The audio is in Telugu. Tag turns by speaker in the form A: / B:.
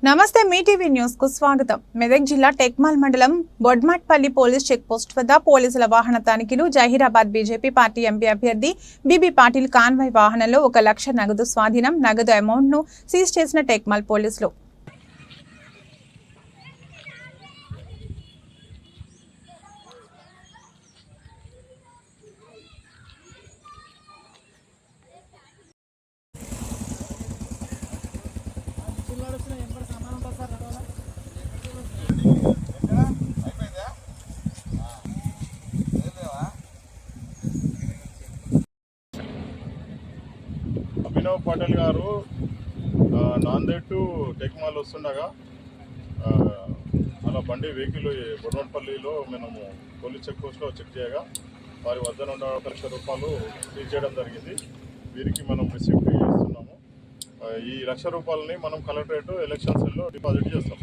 A: నమస్తే మీ టీవీ న్యూస్ కు స్వాగతం. మెదక్ జిల్లా టెక్మాల్ మండలం బొడ్మాట్పల్లి పోలీస్ చెక్ పోస్ట్ వద్ద పోలీసుల వాహన తనిఖీలు. జహీరాబాద్ బీజేపీ పార్టీ ఎంపీ అభ్యర్థి బీబీ పాటిల్ కాన్వాయ్ వాహనంలో 1 లక్ష నగదు స్వాధీనం. నగదు అమౌంట్ ను సీజ్ చేసిన టెక్మాల్ పోలీసులు.
B: అభినవ్ పటేల్ గారు నాందేడ్ టు టెక్మాల్ వస్తుండగా అలా బండి వెహికల్ బొడ్మట్పల్లిలో మనము పోలీస్ చెక్ పోస్ట్లో చెక్ చేయగా వారి వద్ద నుండి 1 లక్ష రూపాయలు సీజ్ చేయడం జరిగింది. వీరికి మనం రిసీప్ట్ చేస్తున్నాము. ఈ 1 లక్ష రూపాయలని మనం కలెక్టరేట్ ఎలక్షన్ సెల్లో డిపాజిట్ చేస్తాం.